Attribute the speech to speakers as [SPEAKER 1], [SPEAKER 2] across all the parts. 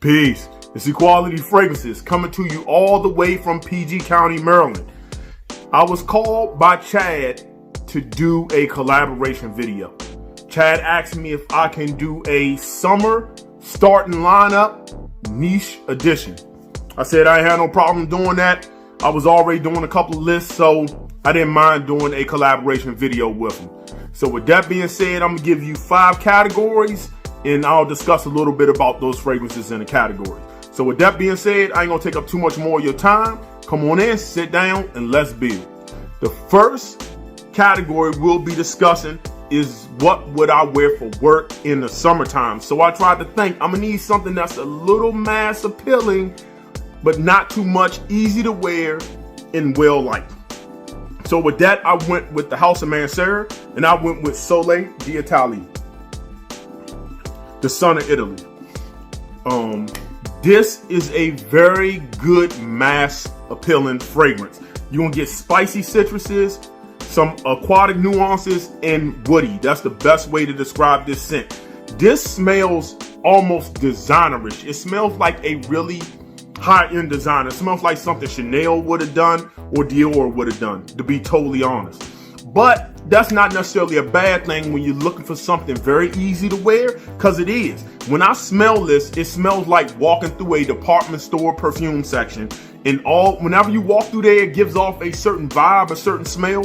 [SPEAKER 1] Peace. It's Equality Fragrances coming to you all the way from PG County, Maryland. I was called by Chad to do a collaboration video. Chad asked me if I can do a summer starting lineup niche edition. I said I had no problem doing that. I was already doing a couple of lists, so I didn't mind doing a collaboration video with him. So with that being said, I'm gonna give you 5 categories and I'll discuss a little bit about those fragrances in the category. So with that being said, I ain't gonna take up too much more of your time. Come on in, sit down, and let's build. The first category we'll be discussing is what would I wear for work in the summertime. So I tried to think, I'm gonna need something that's a little mass appealing, but not too much, easy to wear, and well liked. So with that, I went with the House of Mancera, and I went with Sole d'Italia, the son of Italy. This is a very good mass appealing fragrance. You're gonna get spicy citruses, some aquatic nuances, and woody. That's the best way to describe this scent. This smells almost designerish. It smells like a really high-end designer. It smells like something Chanel would have done or Dior would have done, to be totally honest. But that's not necessarily a bad thing when you're looking for something very easy to wear, because it is. When I smell this, it smells like walking through a department store perfume section. And whenever you walk through there, it gives off a certain vibe, a certain smell.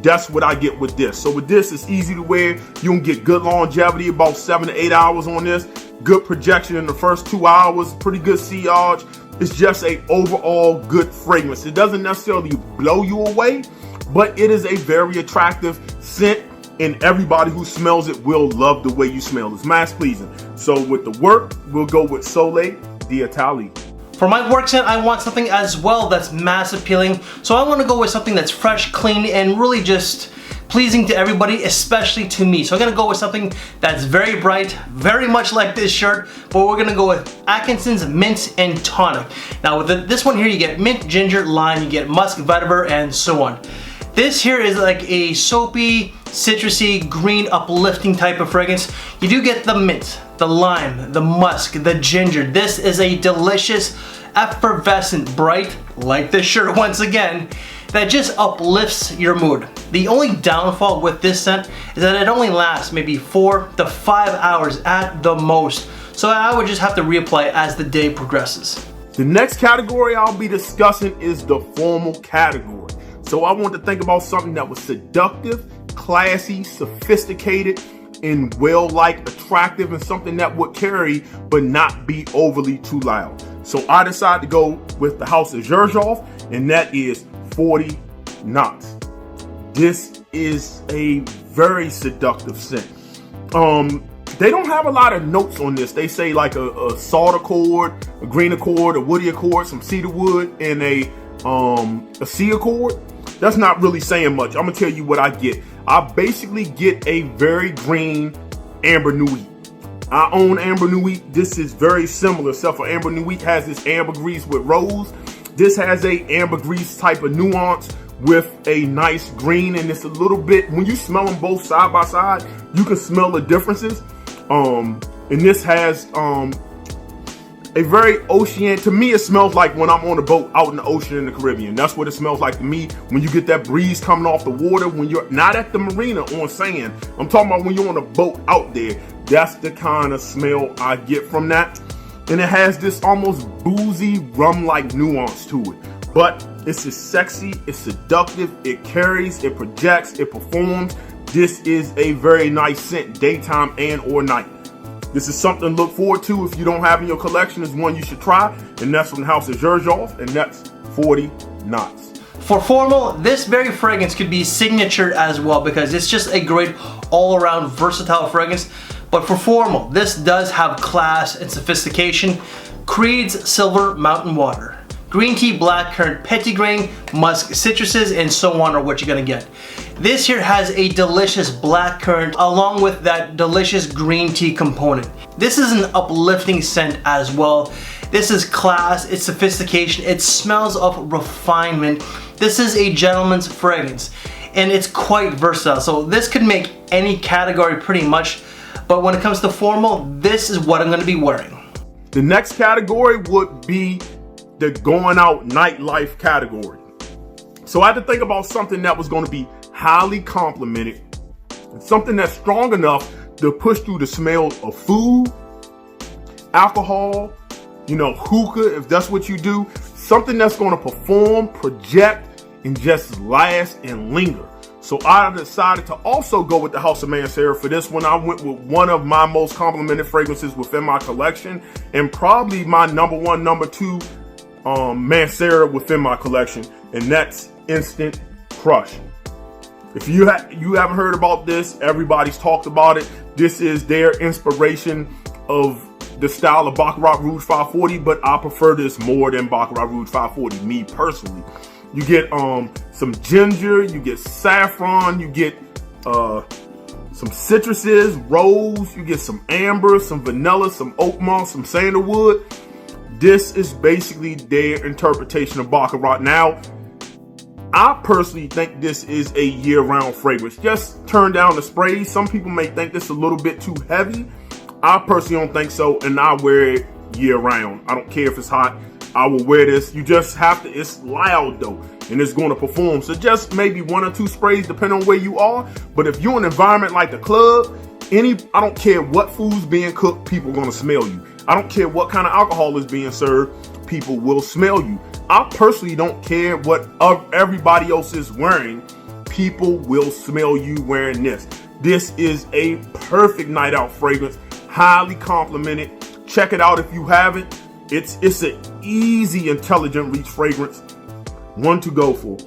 [SPEAKER 1] That's what I get with this. So with this, it's easy to wear. You can get good longevity, about 7 to 8 hours on this. Good projection in the first 2 hours, pretty good sillage. It's just a overall good fragrance. It doesn't necessarily blow you away, but it is a very attractive scent, and everybody who smells it will love the way you smell. It's mass pleasing. So with the work, we'll go with Sole d'Italia.
[SPEAKER 2] For my work scent, I want something as well that's mass appealing. So I want to go with something that's fresh, clean, and really just pleasing to everybody, especially to me. So I'm gonna go with something that's very bright, very much like this shirt, but we're gonna go with Atkinson's Mint and Tonic. Now with this one here, you get mint, ginger, lime, you get musk, vetiver, and so on. This here is like a soapy, citrusy, green, uplifting type of fragrance. You do get the mint, the lime, the musk, the ginger. This is a delicious, effervescent, bright, like this shirt once again, that just uplifts your mood. The only downfall with this scent is that it only lasts maybe 4 to 5 hours at the most. So I would just have to reapply as the day progresses.
[SPEAKER 1] The next category I'll be discussing is the formal category. So I want to think about something that was seductive, classy, sophisticated, and well-liked, attractive, and something that would carry but not be overly too loud. So I decided to go with the House of Xerjoff, and that is 40 knots. This is a very seductive scent. They don't have a lot of notes on this. They say like a salt accord, a green accord, a woody accord, some cedar wood, and a sea accord. That's not really saying much. I'm gonna tell you what I get. I basically get a very green amber nuit. I own amber nuit. This is very similar, except for amber nuit has this ambergris with rose. This has a ambergris type of nuance with a nice green, and it's a little bit, when you smell them both side by side, you can smell the differences. And this has a very ocean, to me it smells like when I'm on a boat out in the ocean in the Caribbean. That's what it smells like to me when you get that breeze coming off the water, when you're not at the marina on sand. I'm talking about when you're on a boat out there. That's the kind of smell I get from that. And it has this almost boozy rum-like nuance to it. But it's just sexy, it's seductive, it carries, it projects, it performs. This is a very nice scent, daytime and or night. This is something to look forward to if you don't have in your collection. Is one you should try, and that's from the House of Xerjoff, and that's 40 knots.
[SPEAKER 2] For formal, this very fragrance could be signature as well because it's just a great all-around versatile fragrance. But for formal, this does have class and sophistication. Creed's Silver Mountain Water. Green tea, blackcurrant, petitgrain, musk, citruses, and so on are what you're gonna get. This here has a delicious blackcurrant along with that delicious green tea component. This is an uplifting scent as well. This is class, it's sophistication, it smells of refinement. This is a gentleman's fragrance and it's quite versatile. So this could make any category pretty much, but when it comes to formal, this is what I'm gonna be wearing.
[SPEAKER 1] The next category would be the going out nightlife category. So I had to think about something that was going to be highly complimented, something that's strong enough to push through the smell of food, alcohol, hookah, if that's what you do. Something that's going to perform, project, and just last and linger. So I decided to also go with the House of Mancera. For this one, I went with one of my most complimented fragrances within my collection, and probably my number one, number two Mancera within my collection, and that's Instant Crush. If you haven't heard about this, everybody's talked about it. This is their inspiration of the style of Baccarat Rouge 540, but I prefer this more than Baccarat Rouge 540, me personally. You get some ginger, you get saffron, you get some citruses, rose, you get some amber, some vanilla, some oak moss, some sandalwood. This is basically their interpretation of Baccarat. Now, I personally think this is a year-round fragrance. Just turn down the sprays. Some people may think this is a little bit too heavy. I personally don't think so, and I wear it year-round. I don't care if it's hot. I will wear this. You just have to, it's loud though, and it's going to perform. So just maybe 1 or 2 sprays depending on where you are. But if you're in an environment like the club, I don't care what food's being cooked, people are going to smell you. I don't care what kind of alcohol is being served, people will smell you. I personally don't care what everybody else is wearing, people will smell you wearing this. This is a perfect night out fragrance, highly complimented. Check it out if you haven't. It's an easy, intelligent reach fragrance, one to go for.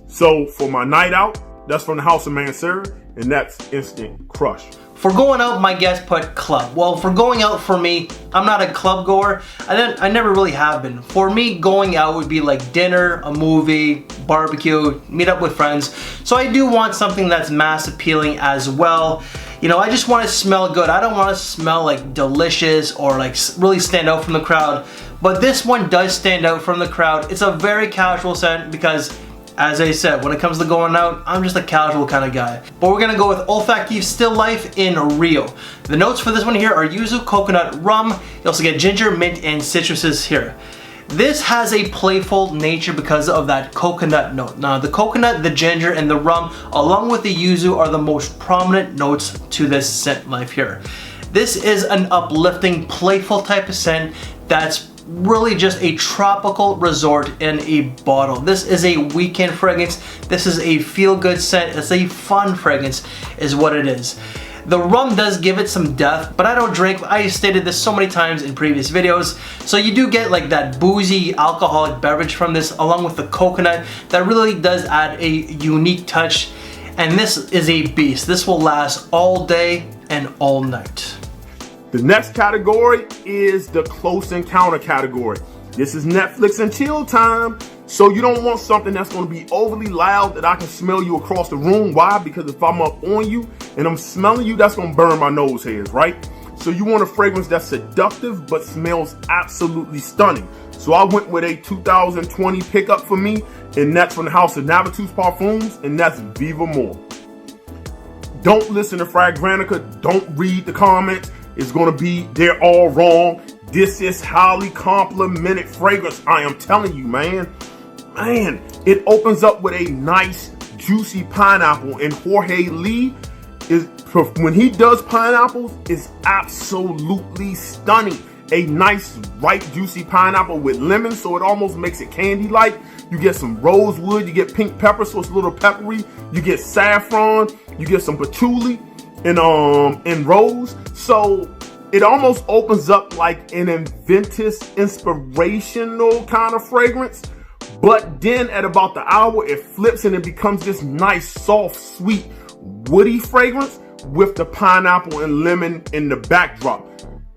[SPEAKER 1] So for my night out, that's from the House of Mancera, and that's Instant Crush.
[SPEAKER 2] For going out, my guest put club. Well, for going out for me, I'm not a club goer. I never really have been. For me, going out would be like dinner, a movie, barbecue, meet up with friends. So I do want something that's mass appealing as well. I just want to smell good. I don't want to smell like delicious or like really stand out from the crowd. But this one does stand out from the crowd. It's a very casual scent because, as I said, when it comes to going out, I'm just a casual kind of guy. But we're gonna go with Olfactive Still Life in Rio. The notes for this one here are yuzu, coconut, rum. You also get ginger, mint, and citruses here. This has a playful nature because of that coconut note. Now, the coconut, the ginger, and the rum, along with the yuzu, are the most prominent notes to this scent life here. This is an uplifting, playful type of scent that's really just a tropical resort in a bottle. This is a weekend fragrance. This is a feel-good scent. It's a fun fragrance is what it is. The rum does give it some depth, but I don't drink. I stated this so many times in previous videos. So you do get like that boozy alcoholic beverage from this, along with the coconut. That really does add a unique touch. And this is a beast. This will last all day and all night.
[SPEAKER 1] The next category is the close encounter category. This is Netflix and chill time. So you don't want something that's going to be overly loud that I can smell you across the room. Why? Because if I'm up on you and I'm smelling you, that's going to burn my nose hairs, right? So you want a fragrance that's seductive but smells absolutely stunning. So I went with a 2020 pickup for me, and that's from the House of Navitus Parfums, and that's Viva More. Don't listen to Fragrantica. Don't read the comments. It's going to be, they're all wrong. This is highly complimented fragrance. I am telling you, man. Man, it opens up with a nice, juicy pineapple. And Jorge Lee, when he does pineapples, is absolutely stunning. A nice, ripe, juicy pineapple with lemon, so it almost makes it candy-like. You get some rosewood, you get pink pepper, so it's a little peppery. You get saffron, you get some patchouli and rose. So it almost opens up like an Inventus inspirational kind of fragrance. But then at about the hour, it flips and it becomes this nice, soft, sweet, woody fragrance with the pineapple and lemon in the backdrop.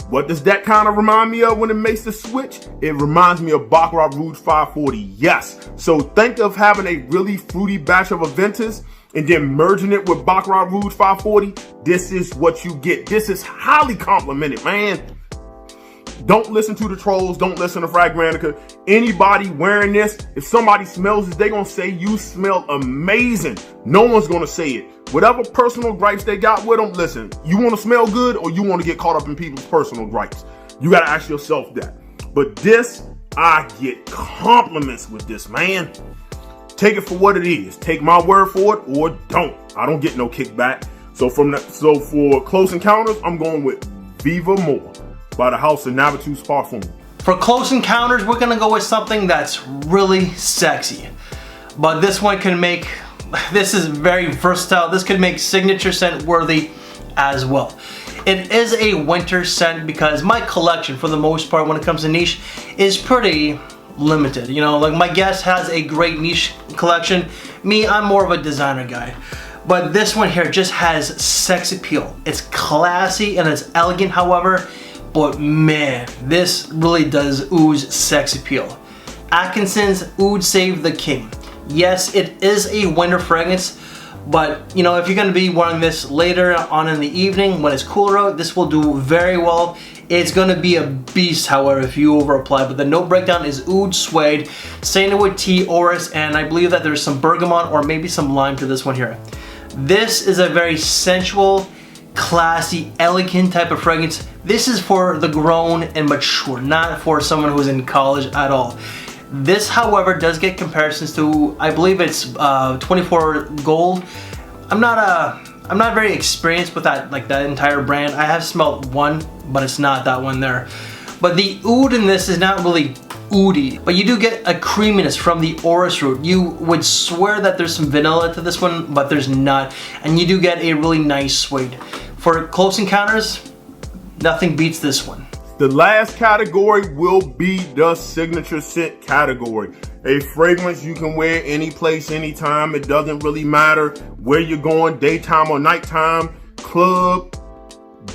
[SPEAKER 1] What does that kind of remind me of when it makes the switch? It reminds me of Baccarat Rouge 540, yes. So think of having a really fruity batch of Aventus and then merging it with Baccarat Rouge 540. This is what you get. This is highly complimented, man. Don't listen to the trolls. Don't listen to Fragrantica. Anybody wearing this, if somebody smells it, they're going to say you smell amazing. No one's going to say it. Whatever personal gripes they got with them, listen, you want to smell good or you want to get caught up in people's personal gripes? You gotta ask yourself that. But this, I get compliments with this, man. Take it for what it is. Take my word for it or don't. I don't get no kickback. So for Close Encounters, I'm going with Viva More by the House of Navitus Parfum.
[SPEAKER 2] For Close Encounters, we're gonna go with something that's really sexy. But this one can make, this is very versatile. This could make signature scent worthy as well. It is a winter scent because my collection, for the most part, when it comes to niche, is pretty limited. You know, like my guest has a great niche collection. Me, I'm more of a designer guy. But this one here just has sex appeal. It's classy and it's elegant, however, but man, this really does ooze sex appeal. Atkinson's Oud Save the King. Yes, it is a winter fragrance, but you know, if you're gonna be wearing this later on in the evening when it's cooler out, this will do very well. It's gonna be a beast, however, if you over apply. But the note breakdown is oud, suede, sandalwood tea, orris, and I believe that there's some bergamot or maybe some lime to this one here. This is a very sensual, classy, elegant type of fragrance. This is for the grown and mature, not for someone who's in college at all. This, however, does get comparisons to, I believe it's 24 Gold. I'm not very experienced with that, like that entire brand. I have smelled one, but it's not that one there. But the oud in this is not really oudy, but you do get a creaminess from the orris root. You would swear that there's some vanilla to this one, but there's not. And you do get a really nice suede. For Close Encounters, nothing beats this one.
[SPEAKER 1] The last category will be the signature scent category. A fragrance you can wear any place, anytime. It doesn't really matter where you're going, daytime or nighttime, club,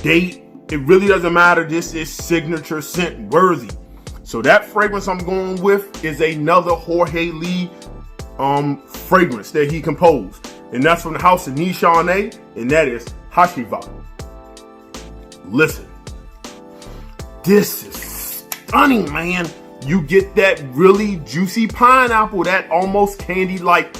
[SPEAKER 1] date. It really doesn't matter. This is signature scent worthy. So that fragrance I'm going with is another Jorge Lee fragrance that he composed. And that's from the House of Nishane, and that is Hashivat. Listen. This is stunning, man. You get that really juicy pineapple, that almost candy-like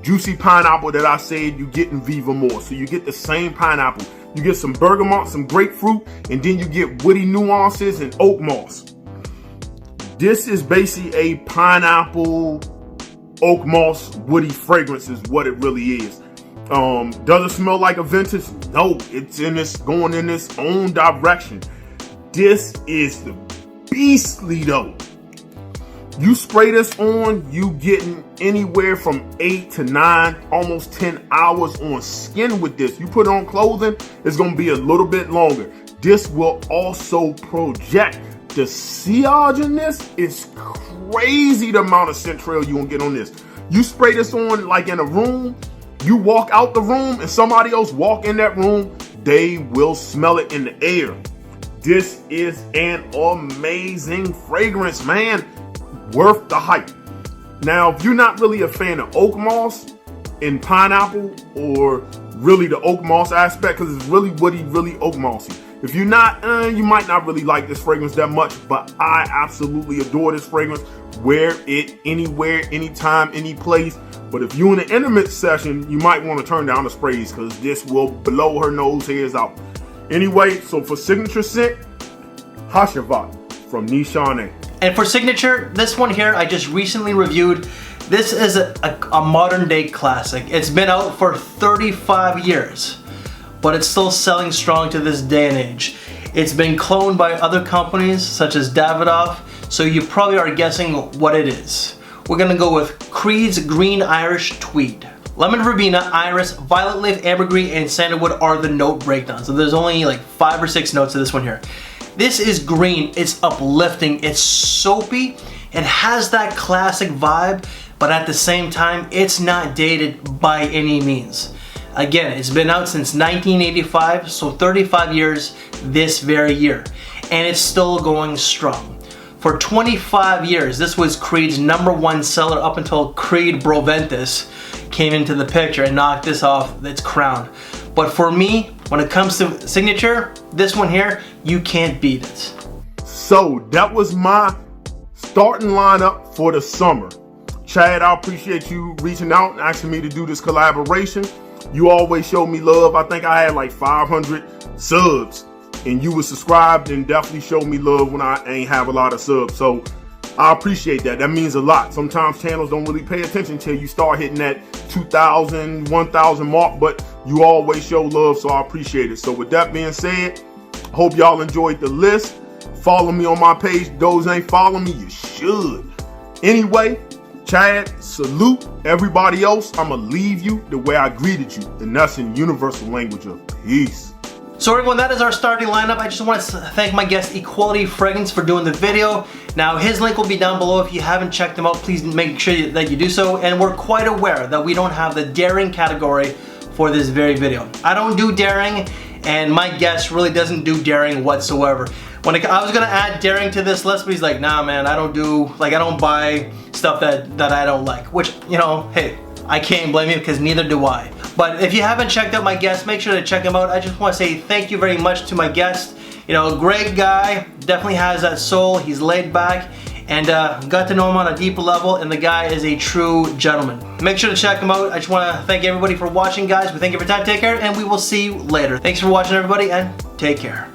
[SPEAKER 1] juicy pineapple that I said you get in Viva More. So you get the same pineapple. You get some bergamot, some grapefruit, and then you get woody nuances and oak moss. This is basically a pineapple, oak moss, woody fragrance is what it really is. Does it smell like a vintage? No, it's going in its own direction. This is the beastly though. You spray this on, you getting anywhere from 8 to 9, almost 10 hours on skin with this. You put it on clothing, it's gonna be a little bit longer. This will also project. The sillage in this is crazy, the amount of scent trail you gonna get on this. You spray this on like in a room, you walk out the room and somebody else walk in that room, they will smell it in the air. This is an amazing fragrance, man. Worth the hype. Now, if you're not really a fan of oak moss and pineapple, or really the oak moss aspect, because it's really woody, really oak mossy. If you're not, you might not really like this fragrance that much, but I absolutely adore this fragrance. Wear it anywhere, anytime, any place. But if you're in an intimate session, you might want to turn down the sprays because this will blow her nose hairs out. Anyway, so for signature scent, Hashivat from Nishane.
[SPEAKER 2] And for signature, this one here I just recently reviewed. This is a modern day classic. It's been out for 35 years, but it's still selling strong to this day and age. It's been cloned by other companies such as Davidoff, so you probably are guessing what it is. We're gonna go with Creed's Green Irish Tweed. Lemon verbena, iris, violet leaf, ambergris, and sandalwood are the note breakdowns. So there's only like 5 or 6 notes to this one here. This is green, it's uplifting, it's soapy, it has that classic vibe, but at the same time, it's not dated by any means. Again, it's been out since 1985, so 35 years this very year, and it's still going strong. For 25 years, this was Creed's #1 seller up until Creed Broventus came into the picture and knocked this off its crown. But for me, when it comes to signature, this one here, you can't beat it.
[SPEAKER 1] So that was my starting lineup for the summer. Chad, I appreciate you reaching out and asking me to do this collaboration. You always show me love. I think I had like 500 subs and you were subscribed, then definitely show me love when I ain't have a lot of subs. So I appreciate that. That means a lot. Sometimes channels don't really pay attention till you start hitting that 2,000, 1,000 mark, but you always show love, so I appreciate it. So with that being said, hope y'all enjoyed the list. Follow me on my page. Those ain't following me, you should. Anyway, Chad, salute. Everybody else, I'ma leave you the way I greeted you, and that's in universal language of peace.
[SPEAKER 2] So everyone, that is our starting lineup. I just want to thank my guest Equality Fragrance for doing the video. Now his link will be down below. If you haven't checked him out, please make sure that you do so. And we're quite aware that we don't have the daring category for this very video. I don't do daring, and my guest really doesn't do daring whatsoever. I was gonna add daring to this list, but he's like, nah man, I don't buy stuff that I don't like. Which, you know, hey, I can't blame you because neither do I. But if you haven't checked out my guest, make sure to check him out. I just want to say thank you very much to my guest. You know, a great guy, definitely has that soul. He's laid back, and got to know him on a deeper level, and the guy is a true gentleman. Make sure to check him out. I just want to thank everybody for watching, guys. We thank you for your time. Take care, and we will see you later. Thanks for watching, everybody, and take care.